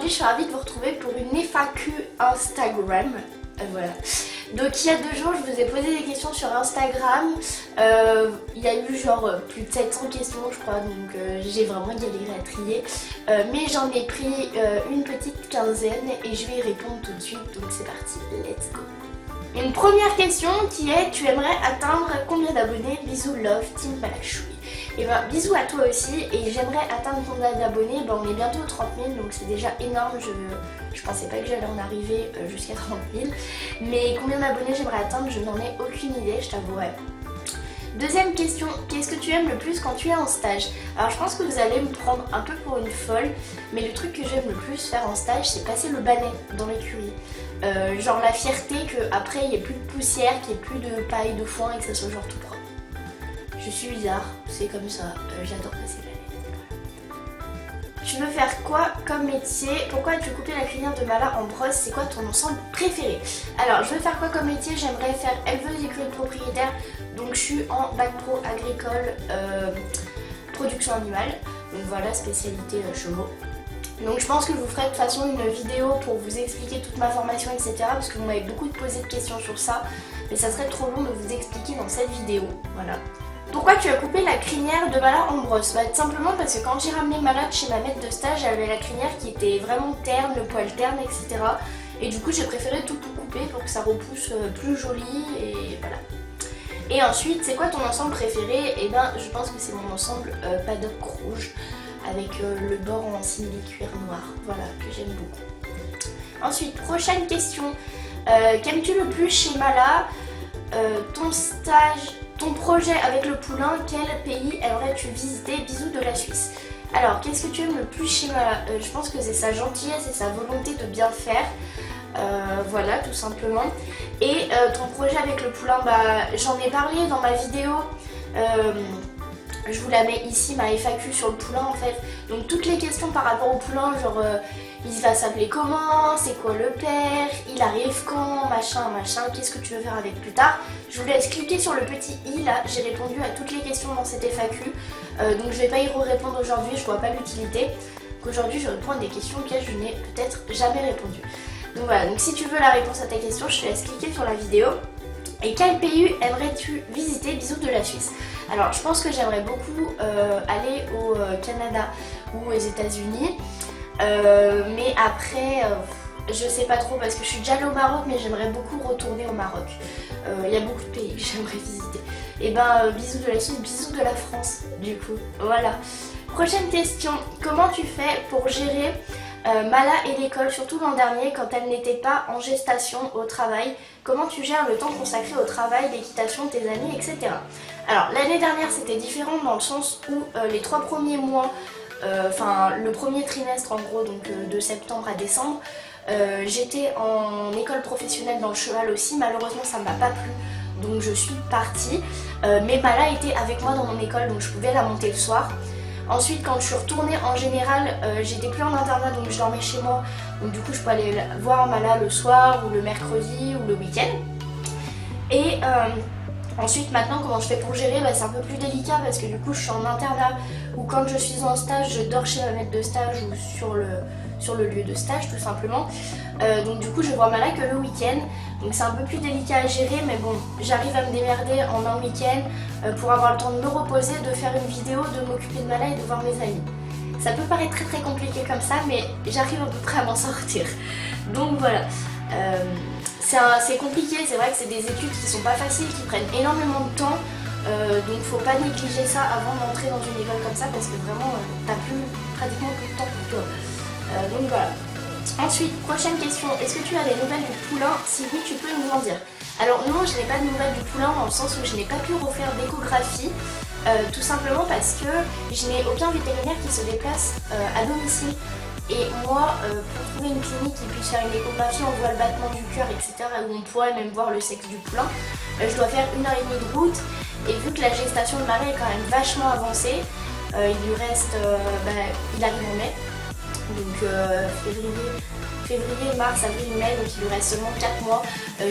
Je suis ravie de vous retrouver pour une FAQ Instagram. Voilà. Donc il y a 2 jours, je vous ai posé des questions sur Instagram. Il y a eu genre plus de 700 questions, je crois, donc j'ai vraiment galéré à trier. Mais j'en ai pris une petite quinzaine et je vais y répondre tout de suite. Donc c'est parti, let's go. Une première question qui est: tu aimerais atteindre combien d'abonnés? Bisous, love, team Malachoui. Et ben bisous à toi aussi, et j'aimerais atteindre combien d'abonnés? Ben on est bientôt aux 30 000, donc c'est déjà énorme. Je pensais pas que j'allais en arriver jusqu'à 30 000. Mais combien d'abonnés j'aimerais atteindre, je n'en ai aucune idée, je t'avouerai. Deuxième question, qu'est-ce que tu aimes le plus quand tu es en stage? Alors je pense que vous allez me prendre un peu pour une folle, mais le truc que j'aime le plus faire en stage, c'est passer le balai dans l'écurie. Genre la fierté qu'après il n'y ait plus de poussière, qu'il n'y ait plus de paille, de foin et que ça soit genre tout propre. Je suis bizarre, c'est comme ça, j'adore passer le balai. Tu veux faire quoi comme métier? Pourquoi as-tu coupé la crinière de Mala en brosse? C'est quoi ton ensemble préféré? Alors je veux faire quoi comme métier? J'aimerais faire éleveuse d'écurie de propriétaire. Donc je suis en bac pro agricole, production animale. Donc voilà, spécialité chevaux. Donc je pense que je vous ferai de toute façon une vidéo pour vous expliquer toute ma formation, etc. Parce que vous m'avez beaucoup posé de questions sur ça. Mais ça serait trop long de vous expliquer dans cette vidéo. Voilà. Pourquoi tu as coupé la crinière de Mala en brosse? Bah tout simplement parce que quand j'ai ramené Mala de chez ma maître de stage, elle avait la crinière qui était vraiment terne, le poil terne, etc. Et du coup j'ai préféré tout couper pour que ça repousse plus joli, et voilà. Et ensuite, c'est quoi ton ensemble préféré? Et ben je pense que c'est mon ensemble paddock rouge avec le bord en simili-cuir noir, voilà, que j'aime beaucoup. Ensuite, prochaine question, qu'aimes-tu le plus chez Mala? Ton stage, ton projet avec le poulain, quel pays aimerais-tu visiter? Bisous de la Suisse. Alors, qu'est-ce que tu aimes le plus chez Mala? Je pense que c'est sa gentillesse et sa volonté de bien faire. Voilà, tout simplement. Et ton projet avec le poulain, bah j'en ai parlé dans ma vidéo. Je vous la mets ici, ma FAQ sur le poulain en fait. Donc toutes les questions par rapport au poulain, genre il va s'appeler comment, c'est quoi le père, il arrive quand, machin, qu'est-ce que tu veux faire avec plus tard. Je vous laisse cliquer sur le petit i là, j'ai répondu à toutes les questions dans cette FAQ. Donc je vais pas y répondre aujourd'hui, je vois pas l'utilité. Qu'aujourd'hui je réponds à des questions auxquelles je n'ai peut-être jamais répondu. Donc voilà, donc si tu veux la réponse à ta question, je te laisse cliquer sur la vidéo. Et quel pays aimerais-tu visiter? Bisous de la Suisse. Alors je pense que j'aimerais beaucoup aller au Canada ou aux États-Unis. Mais après, je sais pas trop parce que je suis déjà allée au Maroc, mais j'aimerais beaucoup retourner au Maroc. Il y a beaucoup de pays que j'aimerais visiter. Et ben bisous de la Suisse, bisous de la France du coup. Voilà. Prochaine question, comment tu fais pour gérer Mala et l'école, surtout l'an dernier quand elle n'était pas en gestation au travail? Comment tu gères le temps consacré au travail, l'équitation, tes amis, etc. Alors l'année dernière c'était différent dans le sens où les 3 premiers mois, enfin le premier trimestre en gros, donc de septembre à décembre, j'étais en école professionnelle dans le cheval aussi. Malheureusement ça ne m'a pas plu, donc je suis partie. Mais Mala était avec moi dans mon école, donc je pouvais la monter le soir. Ensuite, quand je suis retournée, en général, j'étais plus en internat, donc je dormais chez moi. Donc du coup, je peux aller voir Mala le soir, ou le mercredi, ou le week-end. Et ensuite, maintenant, comment je fais pour gérer? Bah, c'est un peu plus délicat parce que du coup, je suis en internat, ou quand je suis en stage, je dors chez ma maître de stage ou sur le lieu de stage, tout simplement. Donc du coup, je vois Mala que le week-end. Donc c'est un peu plus délicat à gérer, mais bon, j'arrive à me démerder en un week-end pour avoir le temps de me reposer, de faire une vidéo, de m'occuper de Mala et de voir mes amis. Ça peut paraître très très compliqué comme ça, mais j'arrive à peu près à m'en sortir. Donc voilà, c'est compliqué, c'est vrai que c'est des études qui sont pas faciles, qui prennent énormément de temps. Donc faut pas négliger ça avant d'entrer dans une école comme ça, parce que vraiment t'as pratiquement plus de temps pour toi. Donc voilà. Ensuite, prochaine question, est-ce que tu as des nouvelles du poulain? Si oui, tu peux nous en dire. Alors non, je n'ai pas de nouvelles du poulain dans le sens où je n'ai pas pu refaire d'échographie. Tout simplement parce que je n'ai aucun vétérinaire qui se déplace à domicile. Et moi, pour trouver une clinique qui puisse faire une échographie, on voit le battement du cœur, etc., où on pourrait même voir le sexe du poulain, je dois faire 1h30 de route. Et vu que la gestation de Mala est quand même vachement avancée, il lui reste, il arrive en mai, donc février, mars, avril, mai, donc il lui reste seulement 4 mois.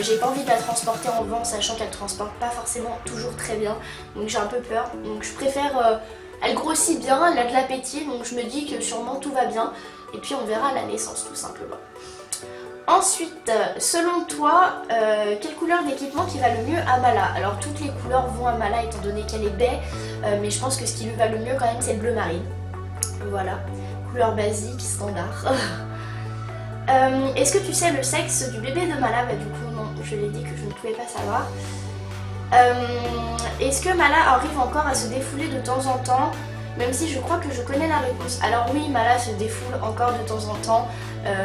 J'ai pas envie de la transporter en vent, sachant qu'elle transporte pas forcément toujours très bien, donc j'ai un peu peur. Donc je préfère, elle grossit bien, elle a de l'appétit, donc je me dis que sûrement tout va bien. Et puis on verra à la naissance tout simplement. Ensuite, selon toi, quelle couleur d'équipement qui va le mieux à Mala? Alors toutes les couleurs vont à Mala étant donné qu'elle est baie, mais je pense que ce qui lui va le mieux quand même c'est le bleu marine. Voilà, couleur basique, standard. Est-ce que tu sais le sexe du bébé de Mala? Bah du coup non, je l'ai dit que je ne pouvais pas savoir. Est-ce que Mala arrive encore à se défouler de temps en temps? Même si je crois que je connais la réponse. Alors oui, Mala se défoule encore de temps en temps,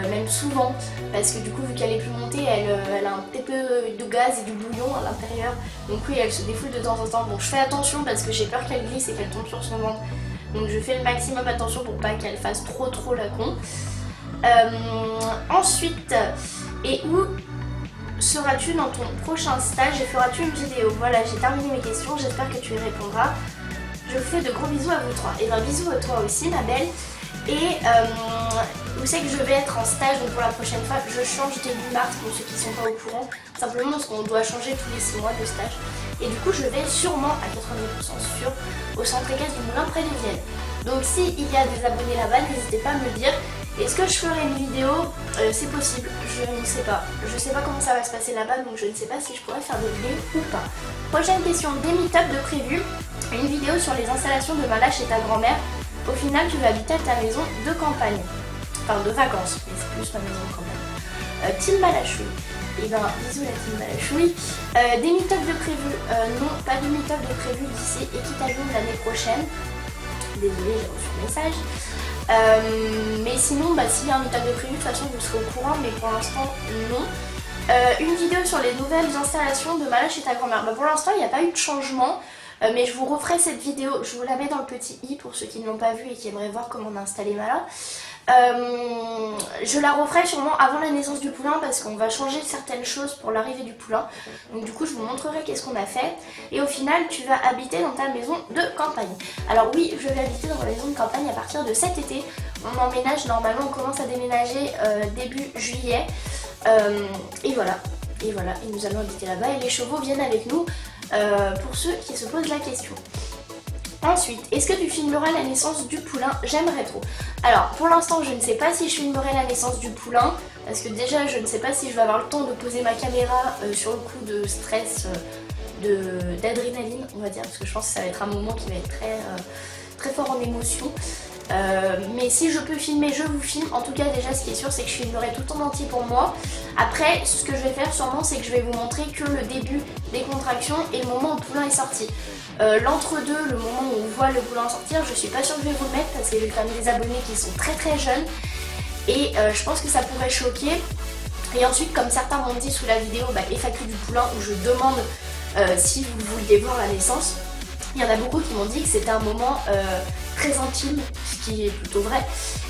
même souvent, parce que du coup vu qu'elle est plus montée, elle a un petit peu de gaz et du bouillon à l'intérieur. Donc oui, elle se défoule de temps en temps. Bon, je fais attention parce que j'ai peur qu'elle glisse et qu'elle tombe sur son ventre. Donc je fais le maximum attention pour pas qu'elle fasse trop la con. Ensuite, et où seras-tu dans ton prochain stage et feras-tu une vidéo? Voilà, j'ai terminé mes questions, j'espère que tu y répondras. Je vous fais de gros bisous à vous trois. Et ben bisous à toi aussi ma belle. Et vous savez que je vais être en stage, donc pour la prochaine fois je change début mars pour ceux qui ne sont pas au courant. Simplement parce qu'on doit changer tous les 6 mois de stage. Et du coup je vais sûrement à 90% sûr au centre équestre du Moulin près de Vienne. Donc s'il y a des abonnés là-bas, n'hésitez pas à me le dire. Est-ce que je ferai une vidéo? C'est possible, je ne sais pas. Je sais pas comment ça va se passer là-bas, donc je ne sais pas si je pourrais faire des vidéos ou pas. Prochaine question, des meet-up de prévu. Une vidéo sur les installations de Mala chez ta grand-mère. Au final, tu vas habiter à ta maison de campagne. Enfin, de vacances, mais c'est plus ma maison de campagne. Team Balachoui. Et ben, bisous la team Balachoui. Des meet-up de prévu. Non, pas de meet-up de prévu d'ici Équitation de l'année prochaine. Désolée, j'ai reçu le message. Mais sinon, s'il y a un meet-up de prévu, de toute façon vous serez au courant, mais pour l'instant non. Une vidéo sur les nouvelles installations de Mala chez ta grand-mère. Pour l'instant il n'y a pas eu de changement, mais je vous referai cette vidéo, je vous la mets dans le petit i pour ceux qui ne l'ont pas vue et qui aimeraient voir comment on a installé Mala. Je la referai sûrement avant la naissance du poulain parce qu'on va changer certaines choses pour l'arrivée du poulain. Donc du coup je vous montrerai qu'est-ce qu'on a fait. Et au final tu vas habiter dans ta maison de campagne. Alors oui, je vais habiter dans ma maison de campagne à partir de cet été. On emménage, normalement on commence à déménager début juillet. Et voilà, et nous allons habiter là-bas et les chevaux viennent avec nous pour ceux qui se posent la question. Ensuite, est-ce que tu filmeras la naissance du poulain? J'aimerais trop. Alors, pour l'instant, je ne sais pas si je filmerai la naissance du poulain, parce que déjà, je ne sais pas si je vais avoir le temps de poser ma caméra sur le coup de stress, d'adrénaline, on va dire, parce que je pense que ça va être un moment qui va être très fort en émotion. Mais si je peux filmer, je vous filme. En tout cas déjà ce qui est sûr c'est que je filmerai tout en entier pour moi. Après ce que je vais faire sûrement c'est que je vais vous montrer que le début des contractions et le moment où le poulain est sorti. L'entre-deux, le moment où on voit le poulain sortir, je suis pas sûre que je vais vous le mettre parce qu'il y a quand même des abonnés qui sont très jeunes. Et je pense que ça pourrait choquer. Et ensuite comme certains m'ont dit sous la vidéo FAQ du poulain où je demande si vous vouliez voir la naissance. Il y en a beaucoup qui m'ont dit que c'était un moment très intime, ce qui est plutôt vrai,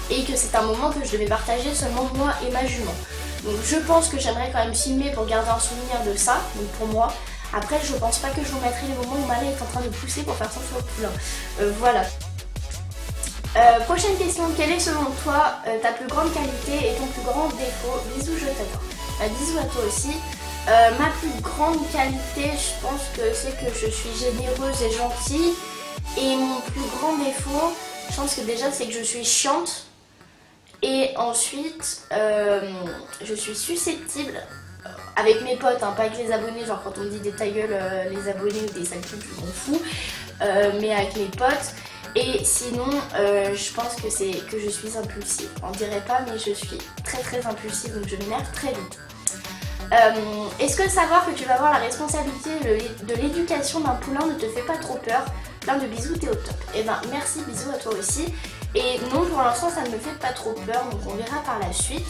et que c'est un moment que je devais partager seulement moi et ma jument. Donc je pense que j'aimerais quand même filmer pour garder un souvenir de ça, donc pour moi. Après je pense pas que je vous mettrai les moments où Mala est en train de pousser pour faire ça sur le poulain. Voilà. Prochaine question, quelle est selon toi ta plus grande qualité et ton plus grand défaut? Bisous, je t'adore. Bisous à toi aussi. Ma plus grande qualité, je pense que c'est que je suis généreuse et gentille. Et mon plus grand défaut, je pense que déjà c'est que je suis chiante. Et ensuite, je suis susceptible avec mes potes, pas avec les abonnés, genre quand on me dit des ta gueule, les abonnés ou des sales pubs, je m'en fous. Mais avec mes potes. Et sinon, je pense que c'est que je suis impulsive. On dirait pas, mais je suis très impulsive, donc je m'énerve très vite. Est-ce que savoir que tu vas avoir la responsabilité de l'éducation d'un poulain ne te fait pas trop peur? Plein de bisous, t'es au top. Et merci, bisous à toi aussi. Et non, pour l'instant ça ne me fait pas trop peur, donc on verra par la suite.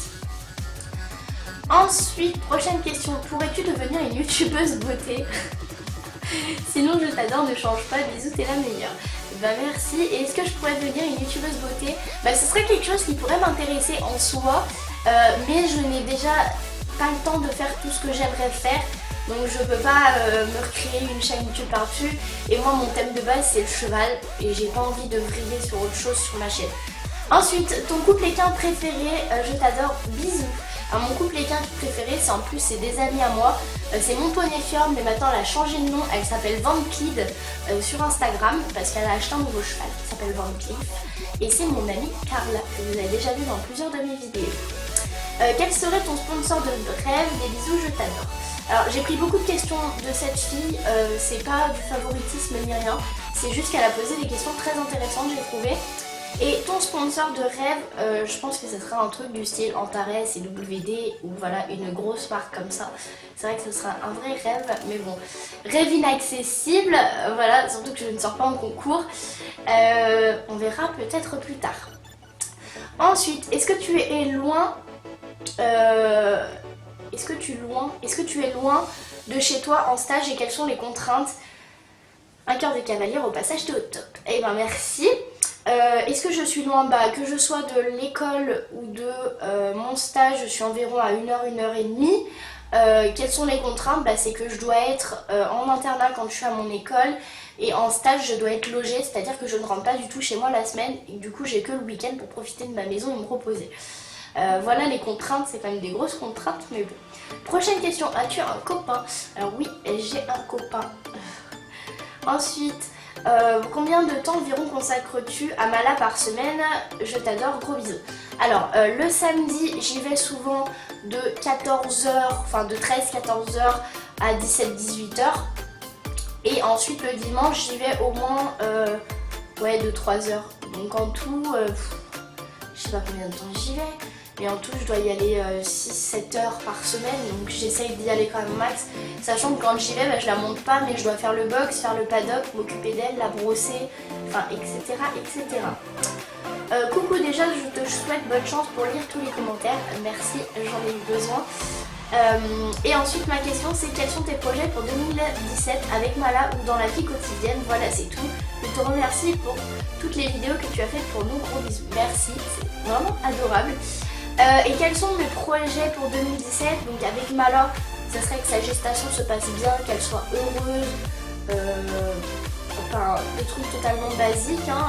Ensuite, prochaine question, pourrais-tu devenir une youtubeuse beauté? Sinon je t'adore, ne change pas, bisous, t'es la meilleure. Bah merci. Et est-ce que je pourrais devenir une youtubeuse beauté? Bah ce serait quelque chose qui pourrait m'intéresser en soi, mais je n'ai déjà pas le temps de faire tout ce que j'aimerais faire. Donc je peux pas me recréer une chaîne YouTube par-dessus. Et moi mon thème de base c'est le cheval et j'ai pas envie de vriller sur autre chose sur ma chaîne. Ensuite, ton couple équin préféré, je t'adore, bisous. Alors mon couple équin préféré, c'est en plus c'est des amis à moi, c'est mon poneyfiorme, mais maintenant elle a changé de nom, elle s'appelle Van Cleed sur Instagram parce qu'elle a acheté un nouveau cheval qui s'appelle Van Cleed. Et c'est mon amie Carla, que vous avez déjà vu dans plusieurs de mes vidéos. Quel serait ton sponsor de rêve? Des bisous, je t'adore. Alors j'ai pris beaucoup de questions de cette fille, c'est pas du favoritisme ni rien, c'est juste qu'elle a posé des questions très intéressantes, j'ai trouvé. Et ton sponsor de rêve, je pense que ce sera un truc du style Antares et WD ou voilà une grosse marque comme ça. C'est vrai que ce sera un vrai rêve, mais bon, rêve inaccessible, voilà, surtout que je ne sors pas en concours. On verra peut-être plus tard. Ensuite, est-ce que tu es loin Est-ce que tu es loin de chez toi en stage et quelles sont les contraintes? Un cœur de cavalier au passage, t'es au top. Eh ben merci. Est-ce que je suis loin? Bah que je sois de l'école ou de mon stage, je suis environ à 1 heure, 1 heure et demie. Quelles sont les contraintes? Bah c'est que je dois être en internat quand je suis à mon école et en stage je dois être logée, c'est-à-dire que je ne rentre pas du tout chez moi la semaine et du coup j'ai que le week-end pour profiter de ma maison et me reposer. Voilà les contraintes, c'est quand même des grosses contraintes, mais bon. Prochaine question, as-tu un copain? Alors oui, j'ai un copain. Ensuite, combien de temps environ consacres-tu à Mala par semaine? Je t'adore, gros bisous. Alors, le samedi, j'y vais souvent de 14h, enfin de 13-14h à 17-18h. Et ensuite, le dimanche, j'y vais au moins ouais, de 3h. Donc en tout, je sais pas combien de temps j'y vais. Mais en tout, je dois y aller 6-7 heures par semaine, donc j'essaye d'y aller quand même au max. Sachant que quand j'y vais, bah, je la monte pas, mais je dois faire le box, faire le paddock, m'occuper d'elle, la brosser, enfin, etc. etc. Coucou, déjà, je te souhaite bonne chance pour lire tous les commentaires. Merci, j'en ai eu besoin. Et ensuite, ma question, c'est quels sont tes projets pour 2017 avec Mala ou dans la vie quotidienne? Voilà, c'est tout. Je te remercie pour toutes les vidéos que tu as faites pour nous. Gros bisous. Merci, c'est vraiment adorable. Et quels sont mes projets pour 2017? Donc avec Mala, ça serait que sa gestation se passe bien, qu'elle soit heureuse, enfin des trucs totalement basiques, hein.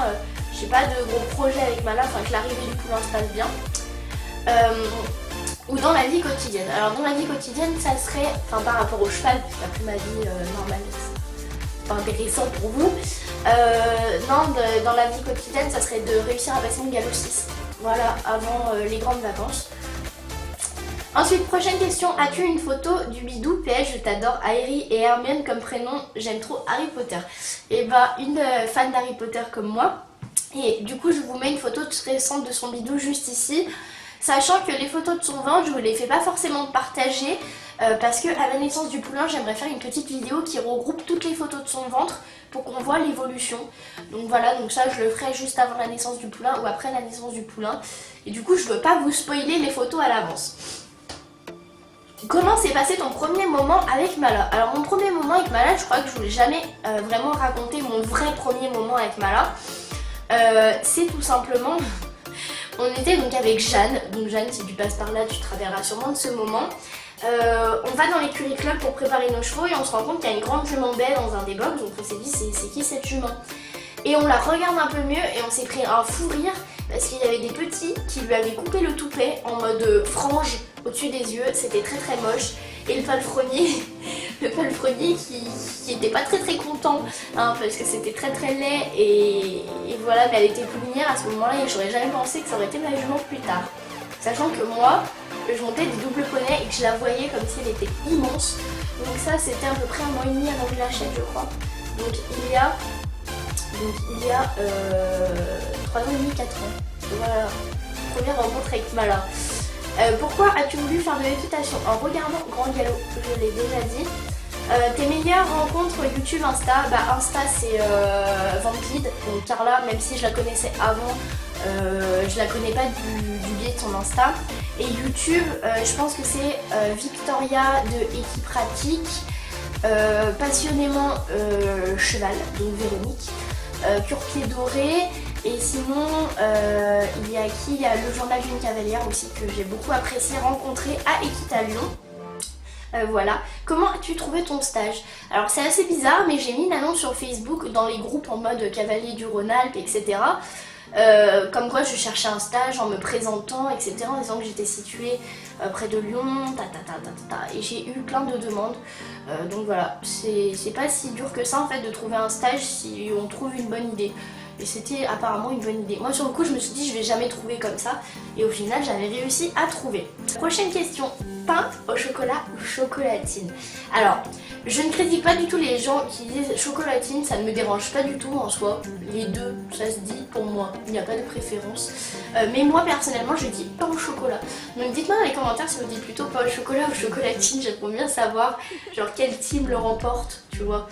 J'ai pas de gros projets avec Mala, enfin que l'arrivée du poulain se passe bien. Ou dans la vie quotidienne. Alors dans la vie quotidienne, ça serait, enfin par rapport au cheval, parce qu'après ma vie normale, c'est pas intéressant pour vous. Non, dans la vie quotidienne, ça serait de réussir à passer mon galop 6. Voilà, avant les grandes vacances. Ensuite, prochaine question. As-tu une photo du bidou? PS, je t'adore. Harry et Hermione comme prénom. J'aime trop Harry Potter. Et bah, une fan d'Harry Potter comme moi. Et du coup, je vous mets une photo très récente de son bidou juste ici. Sachant que les photos de son ventre, je vous les fais pas forcément partager. Parce que à la naissance du poulain, j'aimerais faire une petite vidéo qui regroupe toutes les photos de son ventre pour qu'on voit l'évolution. Donc voilà, donc ça je le ferai juste avant la naissance du poulain ou après la naissance du poulain. Et du coup je veux pas vous spoiler les photos à l'avance. Comment s'est passé ton premier moment avec Mala? Alors mon premier moment avec Mala, je crois que je vous l'ai jamais vraiment raconté mon vrai premier moment avec Mala. C'est tout simplement, on était donc avec Jeanne. Donc Jeanne, si tu passes par là, tu te rappelleras sûrement de ce moment. On va dans l'écurie club pour préparer nos chevaux et on se rend compte qu'il y a une grande jument belle dans un des box, donc on s'est dit c'est qui cette jument? Et on la regarde un peu mieux et on s'est pris un fou rire parce qu'il y avait des petits qui lui avaient coupé le toupet en mode frange au-dessus des yeux, c'était très très moche. Et le palefrenier, qui était pas très content hein, parce que c'était très laid et voilà, mais elle était poulinière à ce moment-là et j'aurais jamais pensé que ça aurait été ma jument plus tard. Sachant que moi, je montais des doubles poneys et que je la voyais comme si elle était immense. Donc ça, c'était à peu près 1 mois et demi avant que je l'achète, je crois. Donc il y a 3 ans et demi, 4 ans. Voilà, première rencontre avec Mala. Pourquoi as-tu voulu faire de l'équitation? En regardant Grand Galop, je l'ai déjà dit. Tes meilleures rencontres YouTube, Insta? Bah Insta c'est Vampid, donc Carla, même si je la connaissais avant, je la connais pas du biais de son Insta. Et YouTube, je pense que c'est Victoria de Equipratique, passionnément cheval, donc Véronique, Cure-Pied Doré. Et sinon, il y a qui? Il y a le journal d'une cavalière aussi que j'ai beaucoup apprécié rencontrer à Équitalion. Voilà. Comment as-tu trouvé ton stage? Alors c'est assez bizarre, mais j'ai mis une annonce sur Facebook dans les groupes en mode cavalier du Rhône-Alpes, etc. Comme quoi je cherchais un stage en me présentant, etc. En disant que j'étais située près de Lyon, et j'ai eu plein de demandes. Donc voilà, c'est pas si dur que ça en fait de trouver un stage si on trouve une bonne idée. Et c'était apparemment une bonne idée. Moi sur le coup je me suis dit je vais jamais trouver comme ça. Et au final j'avais réussi à trouver. Prochaine question. Pain au chocolat ou chocolatine? Alors je ne critique pas du tout les gens qui disent chocolatine, ça ne me dérange pas du tout en soi. Les deux, ça se dit pour moi, il n'y a pas de préférence. Mais moi personnellement je dis pain au chocolat. Donc dites-moi dans les commentaires si vous dites plutôt pain au chocolat ou chocolatine, j'aimerais bien savoir genre quel team le remporte, tu vois.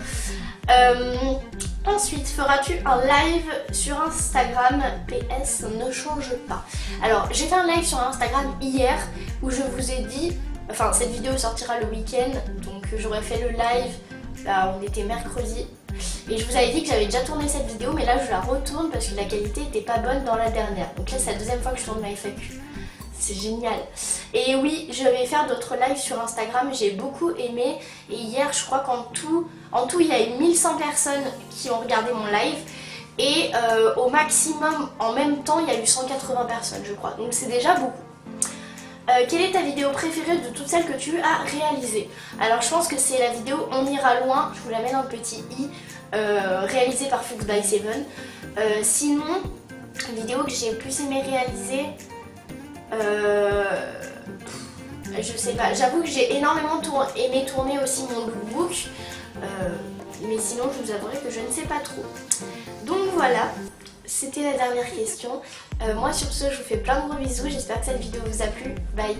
Ensuite, feras-tu un live sur Instagram? PS ne change pas. Alors, j'ai fait un live sur Instagram hier où je vous ai dit, enfin cette vidéo sortira le week-end, donc j'aurais fait le live, là on était mercredi, et je vous avais dit que j'avais déjà tourné cette vidéo, mais là je la retourne parce que la qualité était pas bonne dans la dernière. Donc là c'est la deuxième fois que je tourne ma FAQ. C'est génial. Et oui, je vais faire d'autres lives sur Instagram, j'ai beaucoup aimé. Et hier, je crois qu'en tout, il y a eu 1100 personnes qui ont regardé mon live. Et au maximum, en même temps, il y a eu 180 personnes, je crois. Donc c'est déjà beaucoup. Quelle est ta vidéo préférée de toutes celles que tu as réalisées? Alors je pense que c'est la vidéo On ira loin, je vous la mets dans le petit i, réalisée par Fuchs by Seven. Sinon, vidéo que j'ai plus aimé réaliser... je sais pas, j'avoue que j'ai énormément aimé tourner aussi mon lookbook, mais sinon je vous avouerai que je ne sais pas trop. Donc voilà, c'était la dernière question. Moi sur ce, je vous fais plein de gros bisous, j'espère que cette vidéo vous a plu. Bye.